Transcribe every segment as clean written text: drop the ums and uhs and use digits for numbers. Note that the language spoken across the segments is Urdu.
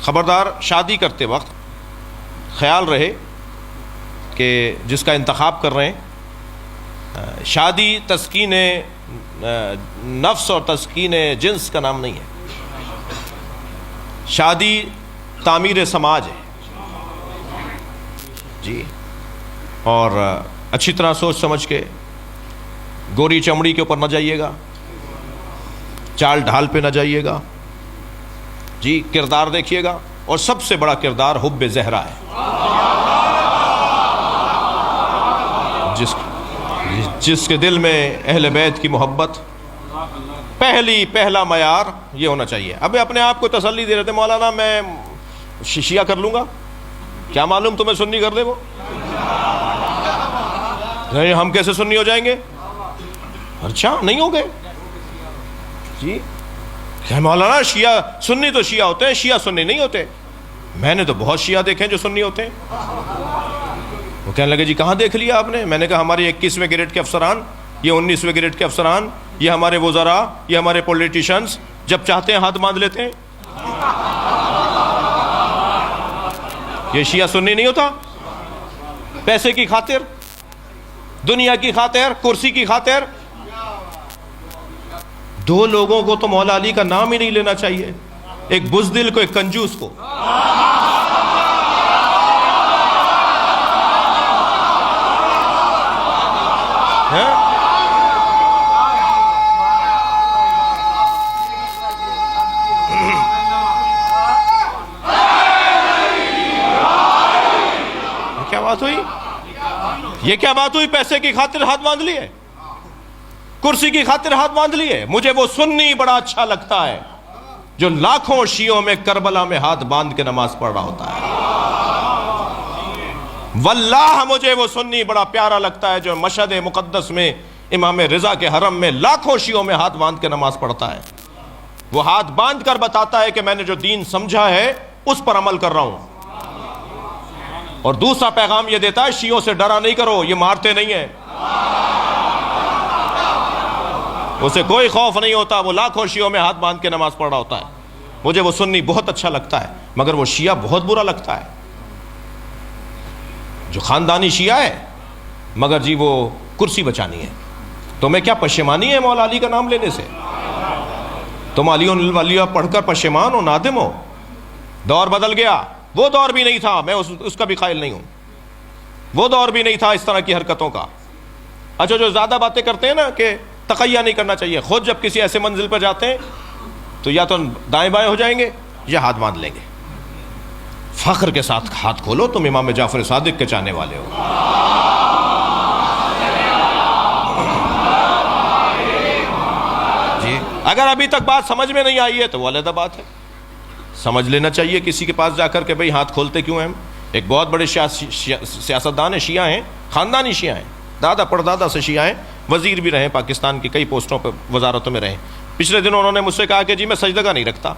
خبردار شادی کرتے وقت خیال رہے کہ جس کا انتخاب کر رہے ہیں، شادی تسکین نفس اور تسکین جنس کا نام نہیں ہے، شادی تعمیر سماج ہے جی. اور اچھی طرح سوچ سمجھ کے، گوری چمڑی کے اوپر نہ جائیے گا، چال ڈھال پہ نہ جائیے گا جی. کردار دیکھیے گا، اور سب سے بڑا کردار حب زہرا ہے، جس کے دل میں اہل بیت کی محبت پہلا معیار یہ ہونا چاہیے. اب اپنے آپ کو تسلی دے رہے تھے مولانا میں شیعہ کر لوں گا، کیا معلوم تمہیں سنی کر دے وہ، ہم کیسے سنی ہو جائیں گے؟ اچھا نہیں ہو گئے جی. کہ مولانا شیعہ سنی تو شیعہ ہوتے ہیں، شیعہ سنی نہیں ہوتے. میں نے تو بہت شیعہ دیکھے جو سنی ہوتے ہیں. وہ کہنے لگے جی کہاں دیکھ لیا آپ نے؟ میں نے کہا ہمارے 21ویں گریڈ کے افسران، یہ 19ویں گریڈ کے افسران، یہ ہمارے وزراء، یہ ہمارے پولیٹیشنز جب چاہتے ہیں ہاتھ باندھ لیتے ہیں. یہ شیعہ سنی نہیں ہوتا. پیسے کی خاطر، دنیا کی خاطر، کرسی کی خاطر. دو لوگوں کو تو مولا علی کا نام ہی نہیں لینا چاہیے، ایک بزدل کو، ایک کنجوس کو. کیا بات ہوئی؟ یہ کیا بات ہوئی؟ پیسے کی خاطر ہاتھ باندھ لیے، کرسی کی خاطر ہاتھ باندھ لیے. مجھے وہ سنی بڑا اچھا لگتا ہے جو لاکھوں شیعوں میں کربلا میں ہاتھ باندھ کے نماز پڑھ رہا ہوتا ہے. واللہ مجھے وہ سنی بڑا پیارا لگتا ہے جو مشہد مقدس میں امام رضا کے حرم میں لاکھوں شیعوں میں ہاتھ باندھ کے نماز پڑھتا ہے. وہ ہاتھ باندھ کر بتاتا ہے کہ میں نے جو دین سمجھا ہے اس پر عمل کر رہا ہوں. اور دوسرا پیغام یہ دیتا ہے شیعوں سے ڈرا نہیں کرو، یہ مارتے نہیں ہیں، اسے کوئی خوف نہیں ہوتا، وہ لاکھوں شیعوں میں ہاتھ باندھ کے نماز پڑھ رہا ہوتا ہے. مجھے وہ سنی بہت اچھا لگتا ہے، مگر وہ شیعہ بہت برا لگتا ہے جو خاندانی شیعہ ہے مگر جی وہ کرسی بچانی ہے. تمہیں کیا پشیمانی ہے مولا علی کا نام لینے سے؟ تم علی ولیہ پڑھ کر پشیمان ہو، نادم ہو؟ دور بدل گیا. وہ دور بھی نہیں تھا، میں اس کا بھی قائل نہیں ہوں، وہ دور بھی نہیں تھا اس طرح کی حرکتوں کا. اچھا جو زیادہ باتیں کرتے ہیں نا کہ تقیہ نہیں کرنا چاہیے، خود جب کسی ایسے منزل پر جاتے ہیں تو یا تو دائیں بائیں ہو جائیں گے یا ہاتھ باندھ لیں گے. فخر کے ساتھ ہاتھ کھولو، تم امام جعفر صادق کے چاہنے والے ہو. جی اگر ابھی تک بات سمجھ میں نہیں آئی ہے تو وہ علیحدہ بات ہے، سمجھ لینا چاہیے کسی کے پاس جا کر کہ بھئی ہاتھ کھولتے کیوں ہیں. ایک بہت بڑے سیاستدان ہیں، شیعہ ہیں، خاندانی شیعہ ہیں، دادا پردادا سے شیعہ ہیں، وزیر بھی رہے، پاکستان کی کئی پوسٹوں پہ وزارتوں میں رہے. پچھلے دنوں انہوں نے مجھ سے کہا کہ جی میں سجدہ نہیں رکھتا،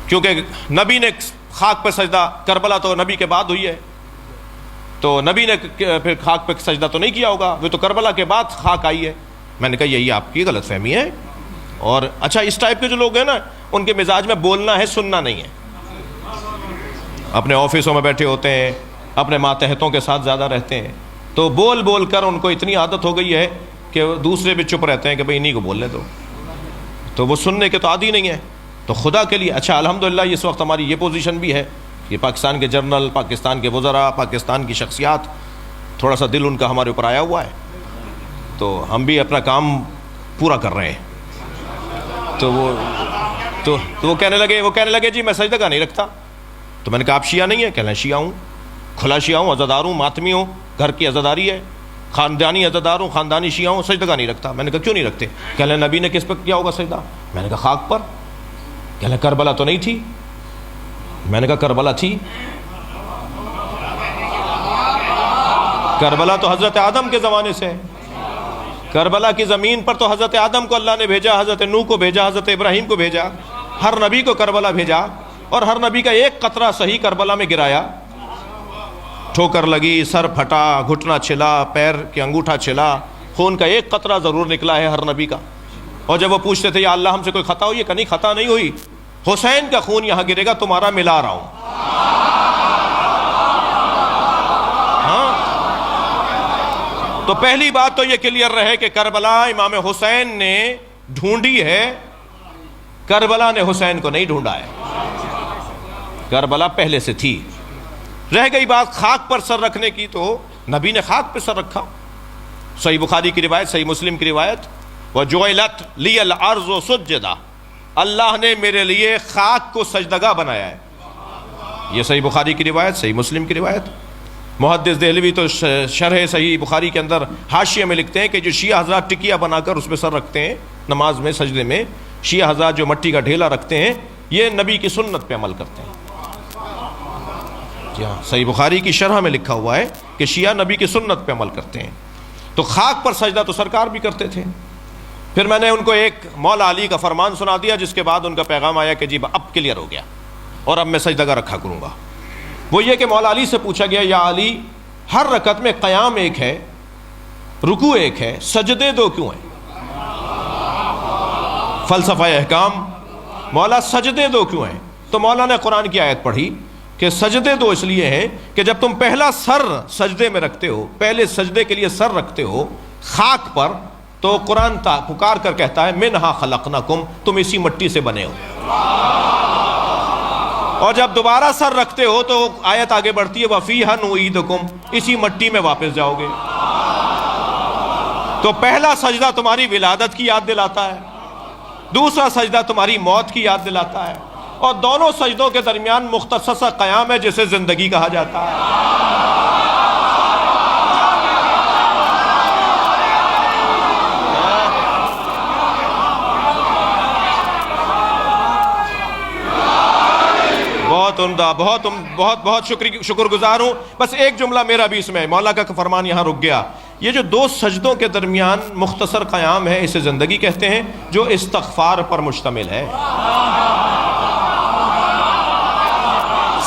کیونکہ نبی نے خاک پہ سجدہ، کربلا تو نبی کے بعد ہوئی ہے، تو نبی نے پھر خاک پہ سجدہ تو نہیں کیا ہوگا، وہ تو کربلا کے بعد خاک آئی ہے. میں نے کہا یہی آپ کی غلط فہمی ہے. اور اچھا اس ٹائپ کے جو لوگ ہیں نا، ان کے مزاج میں بولنا ہے، سننا نہیں ہے. اپنے آفسوں میں بیٹھے ہوتے ہیں، اپنے ماتحتوں کے ساتھ زیادہ رہتے ہیں، تو بول بول کر ان کو اتنی عادت ہو گئی ہے کہ دوسرے بھی چپ رہتے ہیں کہ بھئی انہی کو بولنے دو، تو وہ سننے کے تو عادی نہیں ہے. تو خدا کے لیے اچھا الحمدللہ اس وقت ہماری یہ پوزیشن بھی ہے کہ پاکستان کے جنرل، پاکستان کے وزراء، پاکستان کی شخصیات، تھوڑا سا دل ان کا ہمارے اوپر آیا ہوا ہے، تو ہم بھی اپنا کام پورا کر رہے ہیں. تو وہ کہنے لگے جی میں سجدہ نہیں رکھتا. تو میں نے کہا آپ شیعہ نہیں ہیں؟ کہنے لگے شیعہ ہوں، کھلا شیعہ ہوں، عزادار ہوں، ماتمی ہوں، گھر کی عزاداری ہے، خاندانی عزادار ہوں، خاندانی شیعہ ہوں، سجدہ نہیں رکھتا. میں نے کہا کیوں نہیں رکھتے؟ کہنے لگے نبی نے کس پر کیا ہوگا سجدہ؟ میں نے کہا خاک پر. کہنے لگے کربلا تو نہیں تھی؟ میں نے کہا کربلا تھی، کربلا تو حضرت آدم کے زمانے سے ہے. کربلا کی زمین پر تو حضرت آدم کو اللہ نے بھیجا، حضرت نوح کو بھیجا، حضرت ابراہیم کو بھیجا، ہر نبی کو کربلا بھیجا، اور ہر نبی کا ایک قطرہ صحیح کربلا میں گرایا. ٹھوکر لگی، سر پھٹا، گھٹنا چھلا، پیر کے انگوٹھا چھلا، خون کا ایک قطرہ ضرور نکلا ہے ہر نبی کا. اور جب وہ پوچھتے تھے یا اللہ ہم سے کوئی خطا ہوئی ہے، کہ نہیں خطا نہیں ہوئی، حسین کا خون یہاں گرے گا، تمہارا ملا رہا ہوں. ہاں، تو پہلی بات تو یہ کلیئر رہے کہ کربلا امام حسین نے ڈھونڈی ہے، کربلا نے حسین کو نہیں ڈھونڈا ہے. کربلا پہلے سے تھی. رہ گئی بات خاک پر سر رکھنے کی، تو نبی نے خاک پہ سر رکھا. صحیح بخاری کی روایت، صحیح مسلم کی روایت، وَجُعِلَتْ لِيَ الْأَرْضُ سُجَّدًا، اللہ نے میرے لیے خاک کو سجدگاہ بنایا ہے. یہ صحیح بخاری کی روایت، صحیح مسلم کی روایت. محدث دہلوی تو شرح صحیح بخاری کے اندر حاشیے میں لکھتے ہیں کہ جو شیعہ حضرات ٹکیا بنا کر اس پہ سر رکھتے ہیں نماز میں، سجدے میں، شیعہ حضرات جو مٹی کا ڈھیلا رکھتے ہیں، یہ نبی کی سنت پہ عمل کرتے ہیں. صحیح بخاری کی شرح میں لکھا ہوا ہے کہ شیعہ نبی کی سنت پہ عمل کرتے ہیں. تو خاک پر سجدہ تو سرکار بھی کرتے تھے. پھر میں نے ان کو ایک مولا علی کا فرمان سنا دیا، جس کے بعد ان کا پیغام آیا کہ جی اب کلیئر ہو گیا اور اب میں سجدہ رکھا کروں گا. وہ یہ کہ مولا علی سے پوچھا گیا، یا علی، ہر رکعت میں قیام ایک ہے، رکوع ایک ہے، سجدے دو کیوں ہیں؟ فلسفہ احکام، مولا سجدے دو کیوں ہیں؟ تو مولا نے قرآن کی آیت پڑھی کہ سجدے دو اس لیے ہیں کہ جب تم پہلا سر سجدے میں رکھتے ہو، پہلے سجدے کے لیے سر رکھتے ہو خاک پر، تو قرآن پکار کر کہتا ہے منہا خلقناکم، تم اسی مٹی سے بنے ہو. اور جب دوبارہ سر رکھتے ہو تو آیت آگے بڑھتی ہے وَفِيهَا نُعِيدُكُمْ، اسی مٹی میں واپس جاؤ گے. تو پہلا سجدہ تمہاری ولادت کی یاد دلاتا ہے، دوسرا سجدہ تمہاری موت کی یاد دلاتا ہے، اور دونوں سجدوں کے درمیان مختصر سا قیام ہے جسے زندگی کہا جاتا ہے. بہت عمدہ، بہت شکر گزار ہوں. بس ایک جملہ میرا بھی اس میں، مولا کا فرمان یہاں رک گیا. یہ جو دو سجدوں کے درمیان مختصر قیام ہے، اسے زندگی کہتے ہیں، جو استغفار پر مشتمل ہے.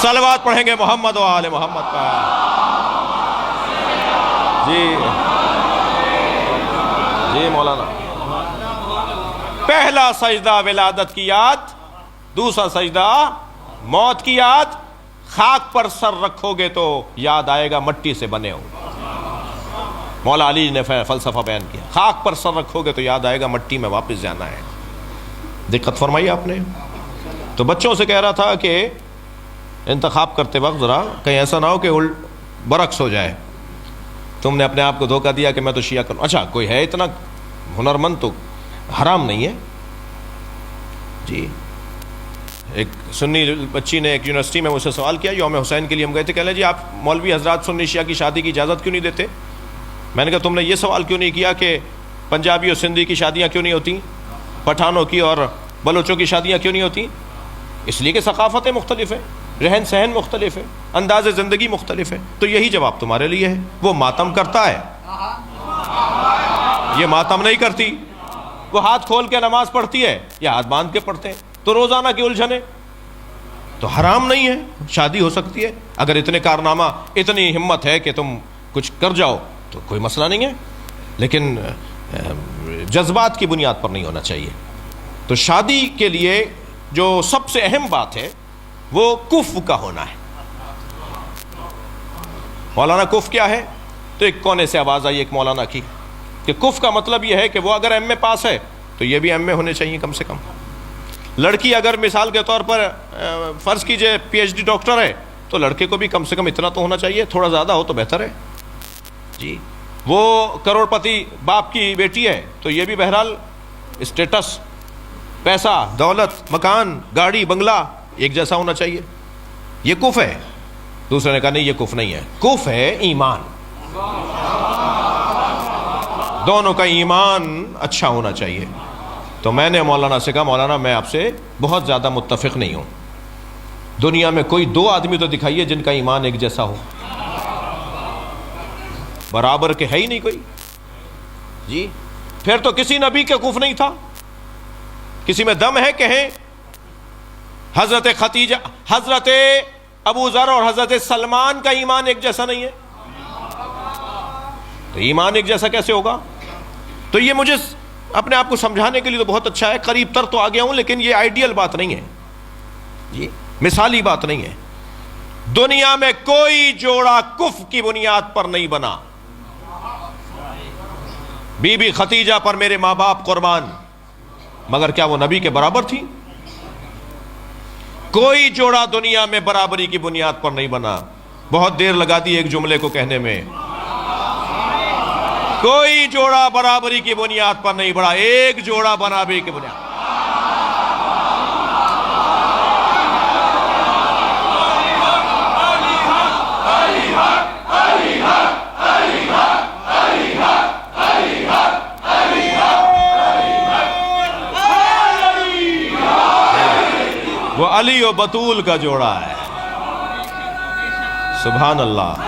صلوات پڑھیں گے محمد و آل محمد کا. جی مولانا، پہلا سجدہ ولادت کی یاد، دوسرا سجدہ موت کی یاد. خاک پر سر رکھو گے تو یاد آئے گا مٹی سے بنے ہو. مولا علی نے فلسفہ بیان کیا، خاک پر سر رکھو گے تو یاد آئے گا مٹی میں واپس جانا ہے. دقت فرمائی آپ نے. تو بچوں سے کہہ رہا تھا کہ انتخاب کرتے وقت ذرا کہیں ایسا نہ ہو کہ برعکس ہو جائے، تم نے اپنے آپ کو دھوکہ دیا کہ میں تو شیعہ کروں. اچھا کوئی ہے اتنا ہنرمند تو حرام نہیں ہے. جی ایک سنی بچی نے ایک یونیورسٹی میں مجھ سے سوال کیا، یوم حسین کے لیے ہم گئے تھے، کہہ لیں جی آپ مولوی حضرات سنی شیعہ کی شادی کی اجازت کیوں نہیں دیتے؟ میں نے کہا تم نے یہ سوال کیوں نہیں کیا کہ پنجابی اور سندھی کی شادیاں کیوں نہیں ہوتی، پٹھانوں کی اور بلوچوں کی شادیاں کیوں نہیں ہوتی؟ اس لیے کہ ثقافتیں مختلف ہیں، رہن سہن مختلف ہے، انداز زندگی مختلف ہے. تو یہی جواب تمہارے لیے ہے. وہ ماتم کرتا ہے، یہ ماتم نہیں کرتی. وہ ہاتھ کھول کے نماز پڑھتی ہے، یہ ہاتھ باندھ کے پڑھتے ہیں. تو روزانہ کی الجھنیں، تو حرام نہیں ہے، شادی ہو سکتی ہے. اگر اتنے کارنامہ، اتنی ہمت ہے کہ تم کچھ کر جاؤ تو کوئی مسئلہ نہیں ہے، لیکن جذبات کی بنیاد پر نہیں ہونا چاہیے. تو شادی کے لیے جو سب سے اہم بات ہے وہ کف کا ہونا ہے. مولانا کف کیا ہے؟ تو ایک کونے سے آواز آئی ایک مولانا کی کہ کف کا مطلب یہ ہے کہ وہ اگر ایم اے پاس ہے تو یہ بھی ایم اے ہونے چاہیے کم سے کم. لڑکی اگر مثال کے طور پر فرض کیجئے پی ایچ ڈی ڈاکٹر ہے تو لڑکے کو بھی کم سے کم اتنا تو ہونا چاہیے، تھوڑا زیادہ ہو تو بہتر ہے. جی وہ کروڑ پتی باپ کی بیٹی ہے تو یہ بھی بہرحال اسٹیٹس، پیسہ، دولت، مکان، گاڑی، بنگلہ ایک جیسا ہونا چاہیے. یہ کف ہے. دوسرے نے کہا نہیں یہ کف نہیں ہے، کف ہے ایمان. دونوں کا ایمان اچھا ہونا چاہیے. تو میں نے مولانا سے کہا مولانا میں آپ سے بہت زیادہ متفق نہیں ہوں. دنیا میں کوئی دو آدمی تو دکھائیے جن کا ایمان ایک جیسا ہو. برابر کے ہے ہی نہیں کوئی. جی پھر تو کسی نبی کا کف نہیں تھا. کسی میں دم ہے کہیں حضرت خدیجہ، حضرت ابو ذر اور حضرت سلمان کا ایمان ایک جیسا نہیں ہے. تو ایمان ایک جیسا کیسے ہوگا؟ تو یہ مجھے اپنے آپ کو سمجھانے کے لیے تو بہت اچھا ہے، قریب تر تو آ گیا ہوں، لیکن یہ آئیڈیل بات نہیں ہے. یہ مثالی بات نہیں ہے. دنیا میں کوئی جوڑا کفر کی بنیاد پر نہیں بنا. بی بی خدیجہ پر میرے ماں باپ قربان، مگر کیا وہ نبی کے برابر تھی؟ کوئی جوڑا دنیا میں برابری کی بنیاد پر نہیں بنا. بہت دیر لگا دی ایک جملے کو کہنے میں. کوئی جوڑا برابری کی بنیاد پر نہیں بڑھا، ایک جوڑا برابری کی بنیاد. وہ علی و بطول کا جوڑا ہے. سبحان اللہ.